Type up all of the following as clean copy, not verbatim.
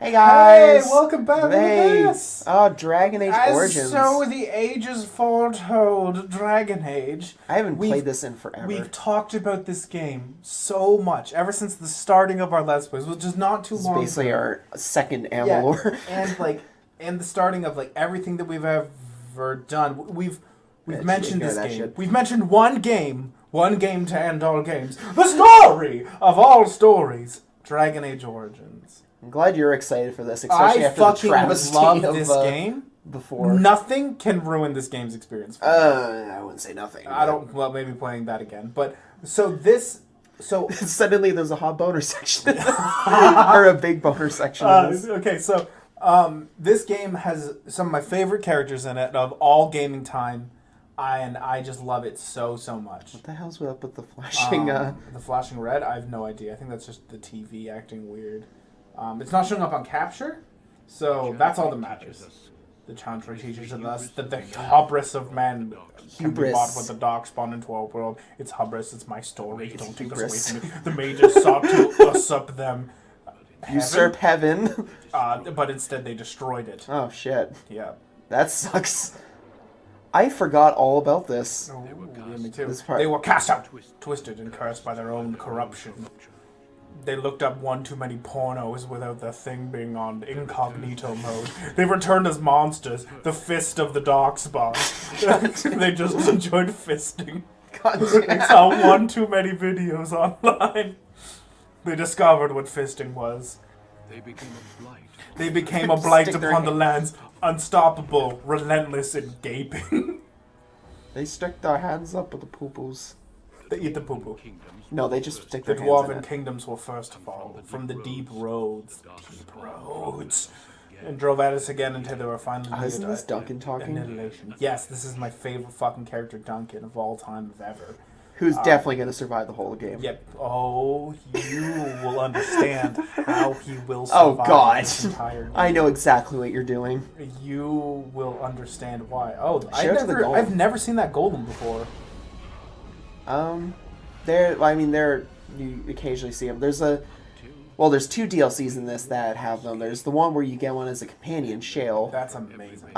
Hey guys! Hey, welcome back to this! Oh, Dragon Age Origins. So the ages foretold, Dragon Age. I haven't played this in forever. We've talked about this game so much ever since the starting of our Let's Plays, which is not too long. It's basically our second Amalur. Yeah, and the starting of everything that we've ever done. We've mentioned this game. Shit. We've mentioned one game to end all games. The story of all stories, Dragon Age Origins. I'm glad you're excited for this, especially after the travesty love of this game. Before. Nothing can ruin this game's experience. I wouldn't say nothing. I don't. Well, maybe playing that again. But so suddenly there's a hot boner section or a big boner section. Okay, so this game has some of my favorite characters in it of all gaming time, and I just love it so much. What the hell's up with the flashing? The flashing red? I have no idea. I think that's just the TV acting weird. It's not showing up on capture, so that's all that matters. The challenge teaches us that the hubris of man can be bought with the darkspawn into our world. It's hubris, it's my story. Don't take this away from me. The mages sought to usurp them. Usurp heaven. But instead they destroyed it. Oh, shit. Yeah. That sucks. I forgot all about this. Oh, yeah, me too. This part. They were cast out, twisted, and cursed by their own corruption. They looked up one too many pornos without the thing being on incognito mode. They returned as monsters, the fist of the darkspawn. They just enjoyed fisting. They saw one too many videos online. They discovered what fisting was. They became a blight upon the lands, unstoppable, relentless, and gaping. They stick their hands up with the poo-poos. They eat the poo-poo. No, they just stick their The hands in dwarven it. kingdoms were first to fall from the deep roads, and drove at us again until they were finally Isn't this Duncan talking? annihilation. Yes, this is my favorite fucking character, Duncan, of all time, of ever. Who's definitely going to survive the whole game. Yep. Oh, you will understand how he will survive. Oh, God. This entire game. I know exactly what you're doing. You will understand why. Oh, Golem. I've never seen that golem before. You occasionally see them. There's two DLCs in this that have them. There's the one where you get one as a companion, Shale. That's amazing.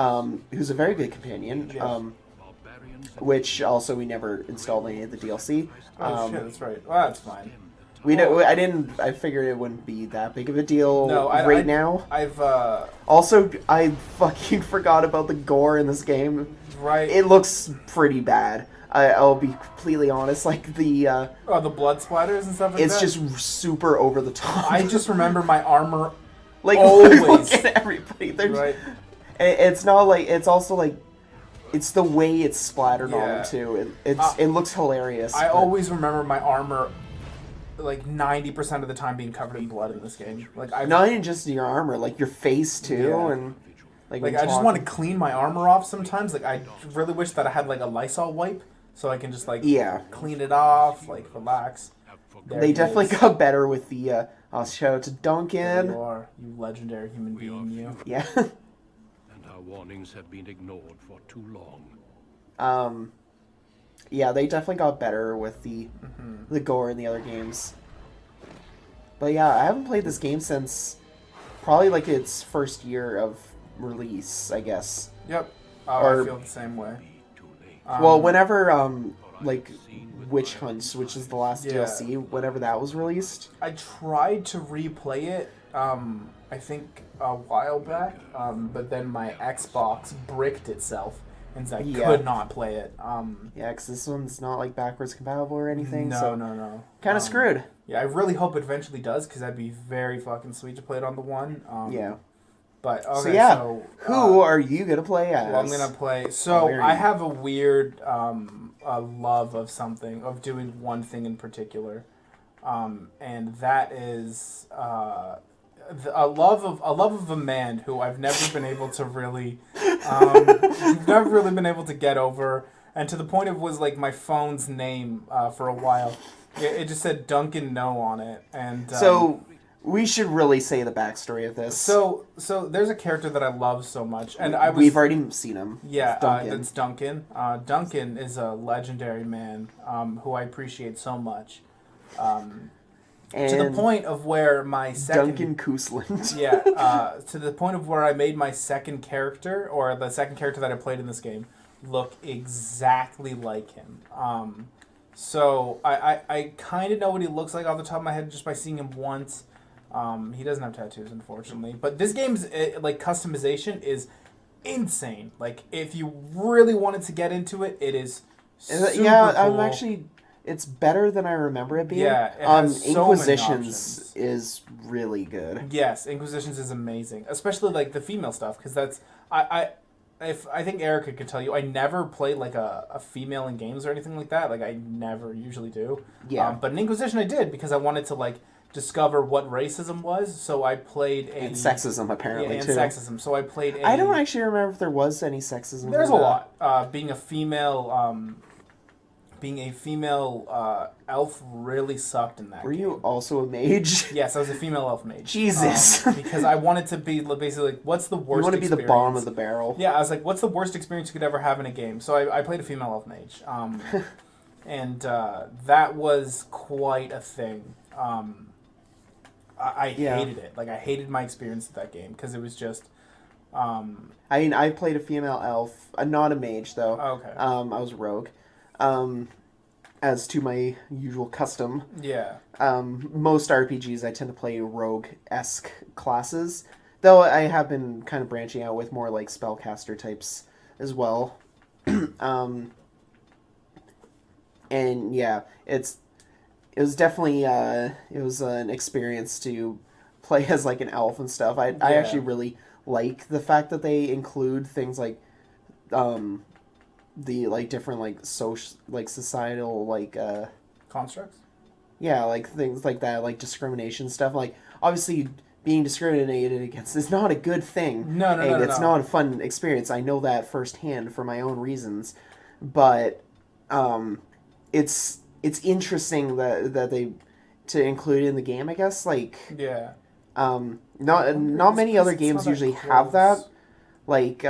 Who's a very good companion. Yeah. Which also we never installed any of the DLC. Oh shit, that's right. Well, that's fine. I figured it wouldn't be that big of a deal now. Also, I fucking forgot about the gore in this game. Right. It looks pretty bad. I'll be completely honest. Like the blood splatters and stuff like it's that. just super over the top. I just remember my armor. Like always. Look at everybody. Right. It's not like it's also like. It's the way it's splattered on them too. It looks hilarious. I always remember my armor, like 90% of the time, being covered in blood in this game. Not even just your armor, like your face too, and I just want to clean my armor off sometimes. Like I really wish that I had like a Lysol wipe so I can just clean it off, relax. They definitely got better with the. Shout out to Duncan. There you are, you legendary human being, you. Yeah. Warnings have been ignored for too long. Yeah, they definitely got better with the gore in the other games. But yeah, I haven't played this game since probably its first year of release, I guess. Yep. I feel the same way. Well, whenever Witch Hunts, which is the last DLC, whenever that was released, I tried to replay it. I think a while back, but then my Xbox bricked itself, and so I could not play it. because this one's not backwards compatible or anything. No. Kind of screwed. Yeah, I really hope it eventually does, because that'd be very fucking sweet to play it on the one. But okay, who are you gonna play as? Well, I'm gonna play. So I have a weird love of something, of doing one thing in particular, and that is. A love of a man who I've never been able to really, get over, and to the point of was my phone's name for a while. It just said Duncan No on it, and so we should really say the backstory of this. So there's a character that I love so much, and we've already seen him. Yeah, it's Duncan. Duncan is a legendary man who I appreciate so much. And to the point of where my second... Duncan Cousland. Yeah, to the point of where I made my second character, or the second character that I played in this game, look exactly like him. So I kind of know what he looks like off the top of my head just by seeing him once. He doesn't have tattoos, unfortunately. But this game's like customization is insane. Like, if you really wanted to get into it, it is super yeah, cool. I'm actually... It's better than I remember it being. Yeah, it has so many Inquisitions options. is really good. Yes, Inquisitions is amazing, especially like the female stuff, because that's I think Erica could tell you, I never play like a female in games or anything like that. Like, I never usually do. Yeah. But in Inquisition I did, because I wanted to like discover what racism was. So I played a... And sexism, apparently, and too. sexism. So I played a... I don't actually remember if there was any sexism. There's a lot. Being a female... Being a female elf really sucked in that Were game. you also a mage? Yes, I was a female elf mage. Jesus. Because I wanted to be basically like, what's the worst You want to be the experience? bottom of the barrel. Yeah, I was like, what's the worst experience you could ever have in a game? So I played a female elf mage. And that was quite a thing. I hated it. Like, I hated my experience with that game because it was just... I mean, I played a female elf. Not a mage, though. Oh, okay. I was a rogue. As to my usual custom. Yeah. Most RPGs, I tend to play rogue-esque classes. Though I have been kind of branching out with more, like, spellcaster types as well. And, yeah, it was definitely, it was an experience to play as, like, an elf and stuff. I actually really like the fact that they include things like, the like different like social like societal like Constructs? yeah, like things like that, like discrimination stuff. Like, obviously being discriminated against is not a good thing. No. It's not a fun experience. I know that firsthand for my own reasons. But it's interesting that they to include it in the game, I guess. Like, Yeah. not many other games usually have that. Like,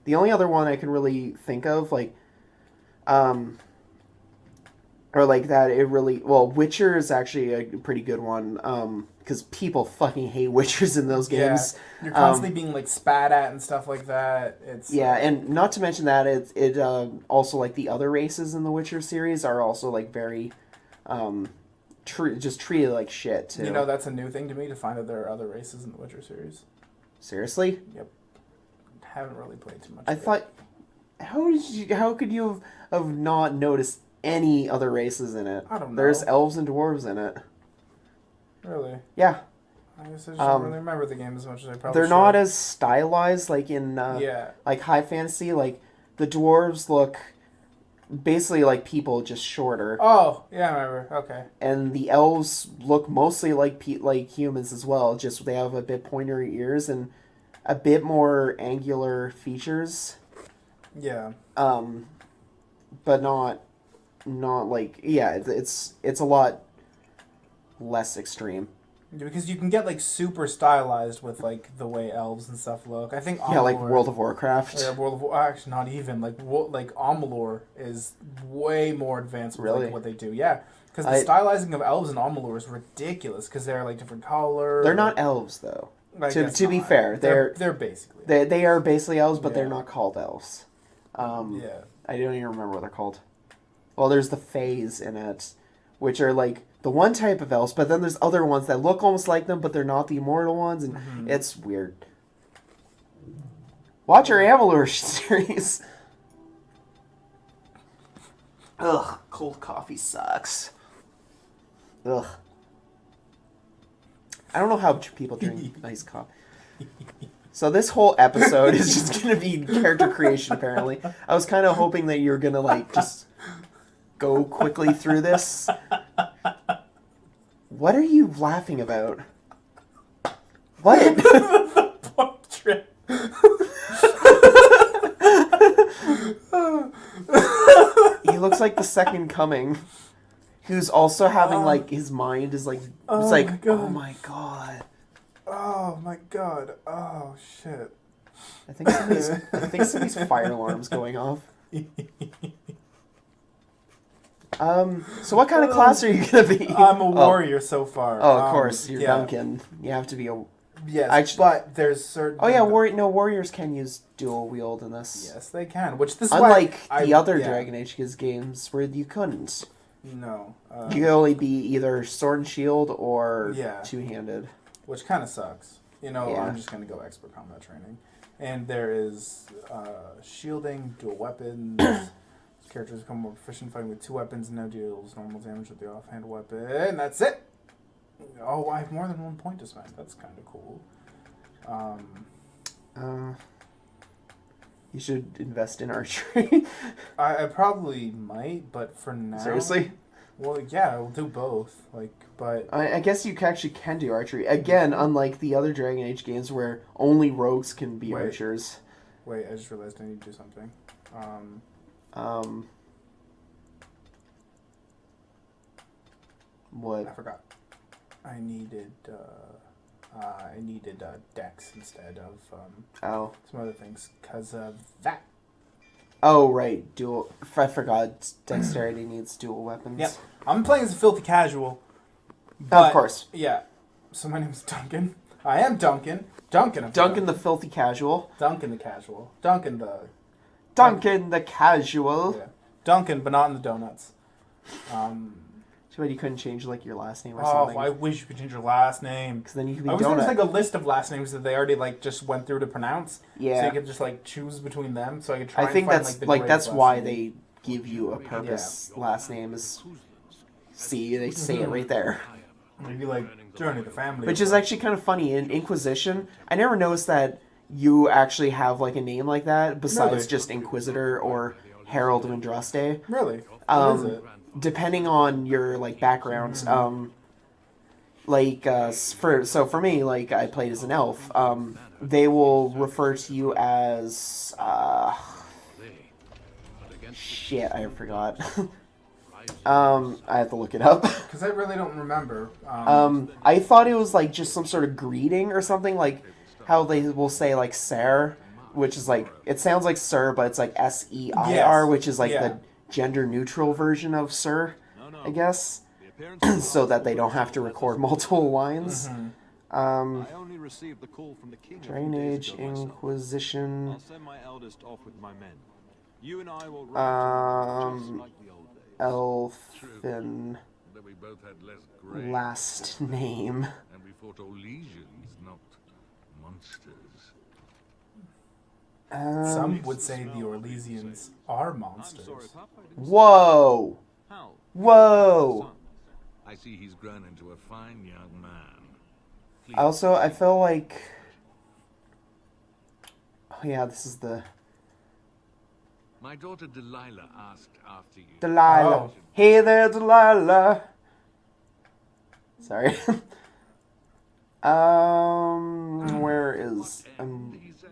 the only other one I can really think of, like, or like that, it really... Well, Witcher is actually a pretty good one, because people fucking hate Witchers in those games. Yeah. You're constantly being, like, spat at and stuff like that. It's yeah, and not to mention that, it also, like, the other races in the Witcher series are also, like, very, just treated like shit, too. You know, that's a new thing to me, to find that there are other races in the Witcher series. Seriously? Yep. Haven't really played too much. I thought, how could you have not noticed any other races in it? I don't know. There's elves and dwarves in it. Really? Yeah. I guess I just don't really remember the game as much as I probably They're should. not as stylized like in yeah. like high fantasy. Like, the dwarves look basically like people, just shorter. Oh, yeah, I remember. Okay. And the elves look mostly like humans as well. Just they have a bit pointier ears and a bit more angular features. Yeah. But not like, yeah, it's a lot less extreme. Because you can get like super stylized with like the way elves and stuff look. I think Amalur, Yeah, like World of Warcraft. Yeah, actually not even like Amalur is way more advanced with Really? like, what they do. Yeah, because the stylizing of elves in Amalur is ridiculous because they're like different color. They're not elves though. To be not. fair, they're basically they are basically elves, but Yeah. they're not called elves. yeah. I don't even remember what they're called. Well, there's the Fays in it, which are like the one type of elves, but then there's other ones that look almost like them, but they're not the immortal ones, and it's weird. Watch our Amalur series. Ugh, cold coffee sucks. Ugh. I don't know how people drink nice coffee. So this whole episode is just going to be character creation, apparently. I was kind of hoping that you were going to, like, just go quickly through this. What are you laughing about? What? The portrait. He looks like the second coming. Who's also having, like, his mind is, like, it's like, my God. oh my god. Oh my god. Oh shit. I think somebody's fire alarm's going off. So what kind of class are you gonna be? I'm a warrior so far. Oh, of course, you're yeah. Duncan. You have to be a. Yes, but there's certain. Oh yeah, warriors can use dual wield in this. Yes, they can. Which this unlike why the other Dragon Age games where you couldn't. No. You could only be either sword and shield or two-handed. Which kind of sucks. You know, Yeah. I'm just gonna go expert combat training, and there is shielding, dual weapons. Characters become more proficient fighting with two weapons and now deals normal damage with the offhand weapon. That's it. Oh, I have more than 1 point to spend. That's kind of cool. You should invest in archery. I probably might, but for now. Seriously? Well, yeah, I'll do both. But I guess you actually can do archery again, unlike the other Dragon Age games where only rogues can be archers. Wait, I just realized I need to do something. What? I forgot. I needed Dex instead of some other things because of that. Oh right, dual. I forgot. Dexterity needs dual weapons. Yep, I'm playing as a filthy casual. But, of course. Yeah. So my name's Duncan. I am Duncan. Duncan the filthy casual. Duncan the casual. Duncan the casual. Yeah. Duncan, but not in the donuts. Too bad you couldn't change like your last name or Oh, something. I wish you could change your last name. Because then you could be I was Donut. gonna take a list of last names that they already just went through to pronounce. Yeah. So you could just choose between them. So I could try. I think and find, that's the that's greatest why last name. they give you a purpose last name is. See, they say it right there. Maybe Journey of the Family. Which is actually kind of funny. In Inquisition, I never noticed that you actually have a name like that besides Really? just Inquisitor or Herald of Andraste. Really. What is it? Depending on your background, for me, I played as an elf. They will refer to you as shit. I forgot. I have to look it up. Because I really don't remember. I thought it was just some sort of greeting or something, how they will say Sir, which is it sounds like Sir, but it's SEIR, which is the gender neutral version of Sir, I guess, so that they don't have to record multiple lines. Dragon Age, Inquisition. Elfin last name. And we fought all legions, not monsters. Some would say the Orlesians are monsters. Whoa! Whoa! I see he's grown into a fine young man. Please. Also, I feel like... Oh yeah, this is the... My daughter Dahlia asked after you. Dahlia. Oh. Hey there, Dahlia. Sorry. Where is... He says,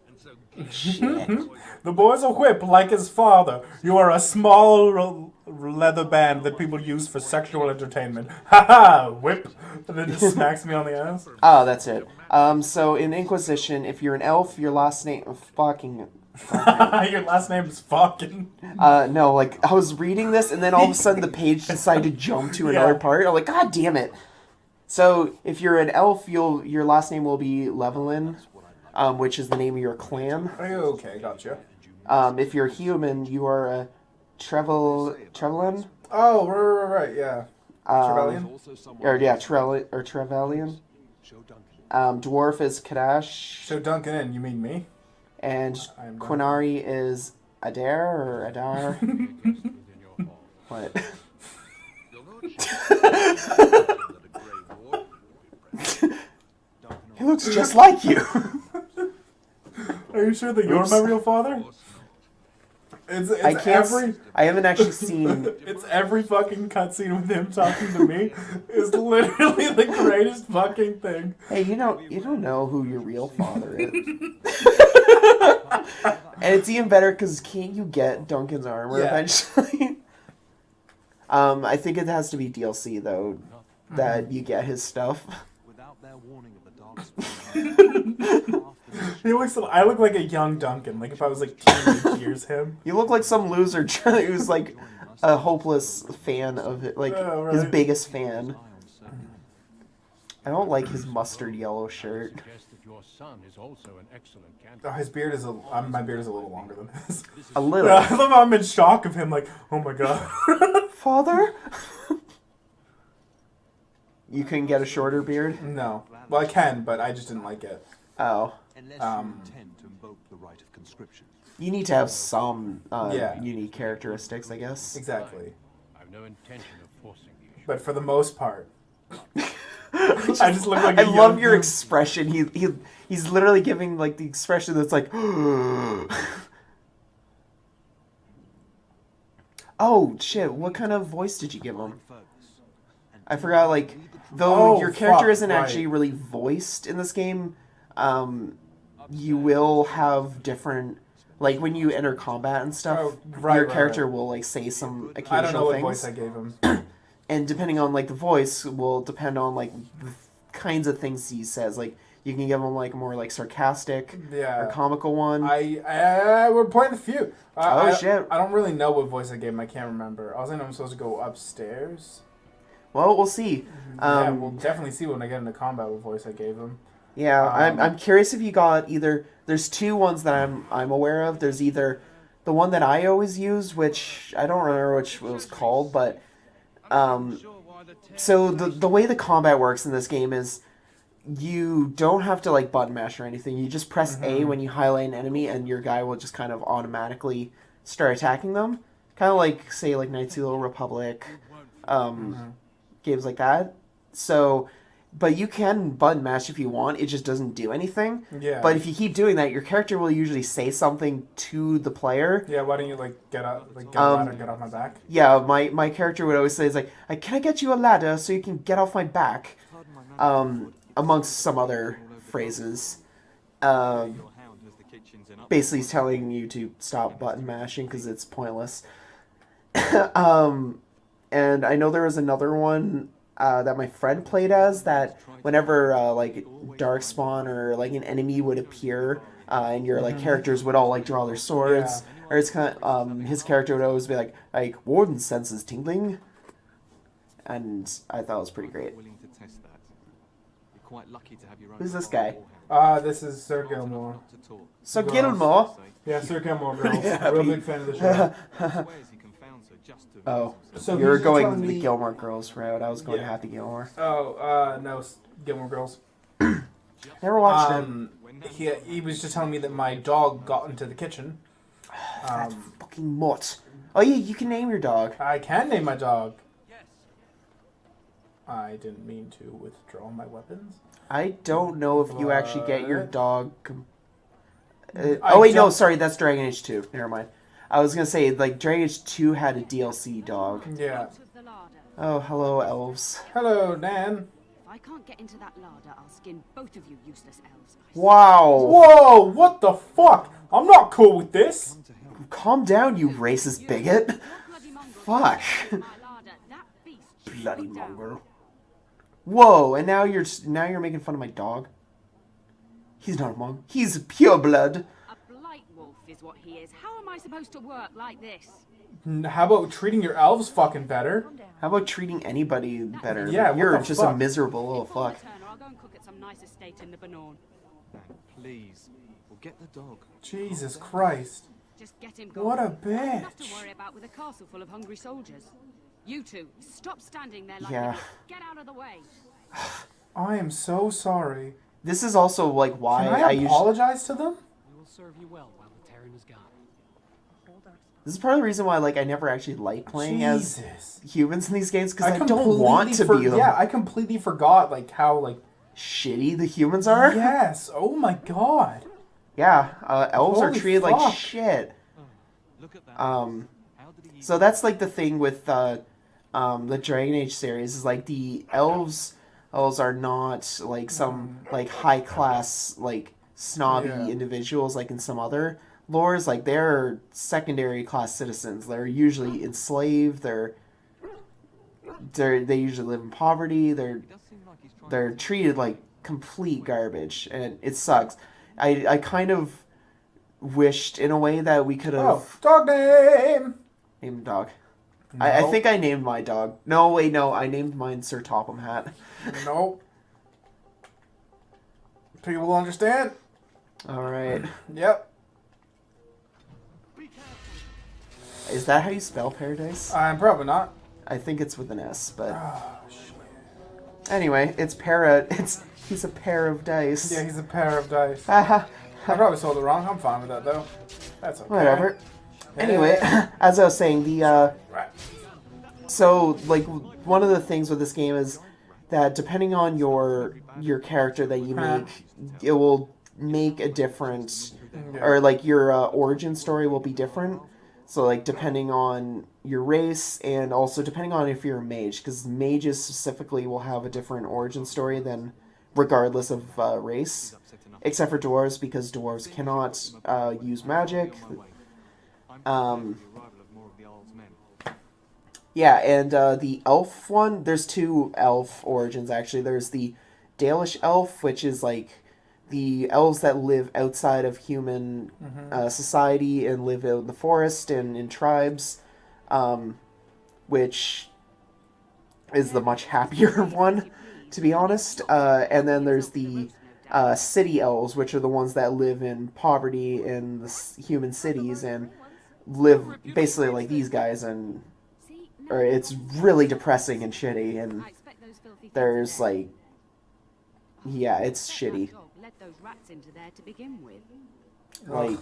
and so shit. The boy's a whip like his father. You are a small leather band that people use for sexual entertainment. Ha ha! Whip! And then just smacks me on the ass. Oh, that's it. So in Inquisition, if you're an elf, your last name... Fucking... Your last name is fucking. No, I was reading this, and then all of a sudden the page decided to jump to another part. I'm like, God damn it. So, if you're an elf, your last name will be Levelin, which is the name of your clan. Okay, gotcha. If you're human, you are a Trevelyan? Oh, right, yeah. Trevelyan? Trevelyan. Dwarf is Kadash. So Duncan, you mean me? And Quinari is Adair or Adar? What? He looks just like you. Are you sure that you're my real father? It's I haven't actually seen... It's every fucking cutscene with him talking to me is literally the greatest fucking thing. Hey, you don't know who your real father is. And it's even better because can't you get Duncan's armor eventually? I think it has to be DLC though, that you get his stuff. Without their warning of the dogs. I look like a young Duncan, if I was teenage years him. You look like some loser who's a hopeless fan of it, like Oh, his right. biggest fan. I don't like his mustard yellow shirt. Oh, his beard is my beard is a little longer than his. A little. Yeah, I love how I'm in shock of him. Like, oh my god. Father? You couldn't get a shorter beard? No. Well, I can, but I just didn't like it. Oh. Unless you intend to invoke the right of conscription. You need to have some Yeah. unique characteristics, I guess. Exactly. I've no intention of forcing you. But for the most part, I just look like I a love young your dude. expression. He's literally giving like the expression that's like Oh shit, what kind of voice did you give him? I forgot, like, though Oh, your character fuck, isn't right. actually really voiced in this game, you will have different, like, when you enter combat and stuff, Oh, right, your right, character right. will, like, say some occasional I don't know what things. voice I gave him. And depending on, like, the voice will depend on, like, the kinds of things he says. Like, you can give him, like, more, like, sarcastic Yeah. or comical one. We're playing a few. Shit. I don't really know what voice I gave him. I can't remember. I was thinking I'm supposed to go upstairs. Well, we'll see. Yeah, we'll definitely see when I get into combat what voice I gave him. Yeah, I'm curious if you got either. There's two ones that I'm aware of. There's either the one that I always use, which I don't remember which it was called, but so the way the combat works in this game is you don't have to like button mash or anything. You just press A when you highlight an enemy, and your guy will just kind of automatically start attacking them. Kind of like say like Knights of the Old Republic, games like that. So. But you can button mash if you want. It just doesn't do anything. Yeah. But if you keep doing that, your character will usually say something to the player. Yeah, why don't you get out, get a ladder and get off my back? Yeah, my character would always say, "Is like, can I get you a ladder so you can get off my back?" Amongst some other phrases. Basically, he's telling you to stop button mashing because it's pointless. And I know there was another one. That my friend played as, that whenever like Darkspawn or like an enemy would appear and your like characters would all like draw their swords, or it's kind of his character would always be like Warden senses tingling, and I thought it was pretty great. Willing to test that. You're quite lucky to have your own. Who's this guy? This is Sir Gilmore. To talk. So Girls. Gilmore. Yeah, Sir Gilmore girls. Real big fan of the show. Swears he confounds her just to Oh, So you're he's going telling the me- Gilmore Girls route. I was going Yeah. Happy Gilmore. Oh, no, Gilmore Girls. Never watched him. He was just telling me that my dog got into the kitchen. That fucking mutt. Oh yeah, you can name your dog. I can name my dog. I didn't mean to withdraw my weapons. I don't know if you actually get your What? dog. I Oh wait, no, don't- sorry, that's Dragon Age 2. Never mind. I was gonna say like Dragon Age 2 had a DLC dog. Yeah. Out of the larder. Oh, hello, elves. Hello, Nan. If I can't get into that larder, I'll skin both of you useless elves. Wow. Whoa, what the fuck? I'm not cool with this. Calm down, you racist bigot. That bloody mongrel Fuck. in my larder. That beast should Bloody go down. mongrel. Whoa, and now you're making fun of my dog. He's not a mongrel. He's pure blood. A blight wolf is what he is. How am I supposed to work like this? How about treating your elves fucking better? How about treating anybody better? Yeah, what You're the just a fuck? miserable little Before my fuck. turn, or I'll go and cook at some nice estate in the Banorn. Please, we'll get the dog. Jesus Christ. Just get him gone. What a Enough to bitch. worry about with a castle full of hungry soldiers. You two, stop standing there like Yeah. idiots. Get out of the way. I am so sorry. This is also like why Can I I usually. apologize to them? We will serve you well while the Terran is gone. This is part of the reason why like I never actually like playing as Jesus. humans in these games because I, don't completely want to be Yeah, I completely forgot like how shitty the humans are. Yes. Oh my god. Yeah, elves are Holy treated like fuck. shit. Look at that. How did he So that's like the thing with the Dragon Age series is like the elves are not like some like high class like snobby Yeah. individuals like in some other lores. Like they're secondary class citizens. They're usually enslaved. They usually live in poverty. does seem like he's trying They're treated like complete garbage, and it sucks. I kind of wished in a way that we could have Oh, dog name. named a dog. I Nope. think I named my dog. No, wait, no. I named mine Sir Topham Hat. Nope. People will understand. All right. Yep. Is that how you spell paradise? I'm probably not. I think it's with an S, but Oh, shit. anyway, he's a pair of dice. Yeah, he's a pair of dice. Haha. I probably sold it wrong. I'm fine with that, though. That's okay. Whatever. Anyway, as I was saying, Right. so like one of the things with this game is that depending on your character that you make, it will make a different, or like your origin story will be different. So like depending on your race and also depending on if you're a mage, because mages specifically will have a different origin story than regardless of race, except for dwarves because dwarves cannot use magic. Yeah, and the elf one, there's two elf origins actually. There's the Dalish elf, which is like the elves that live outside of human society and live out in the forest and in tribes, which is the much happier one, to be honest. And then there's the city elves, which are the ones that live in poverty in the human cities and live basically like these guys, and or it's really depressing and shitty, and there's like, yeah, it's shitty. Let those rats into there to begin with. Like,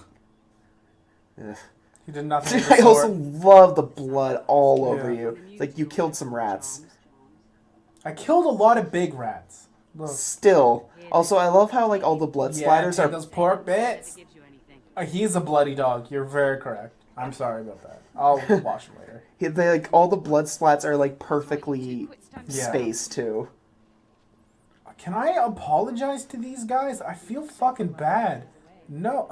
ugh. He did nothing. Of the I also sort. love the blood all over Yeah. you. It's like you killed some rats. I killed a lot of big rats. Look. Still, also I love how like all the blood Yeah, splatters take are. those pork bits. Gives you anything. He's a bloody dog. You're very correct. I'm sorry about that. I'll watch him later. They like all the blood splats are like perfectly Quit standing Yeah. spaced too. Can I apologize to these guys? I feel fucking bad. No.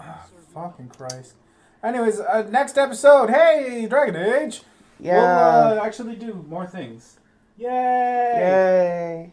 Fucking Christ. Anyways, next episode. Hey, Dragon Age. Yeah. We'll actually do more things. Yay! Yay.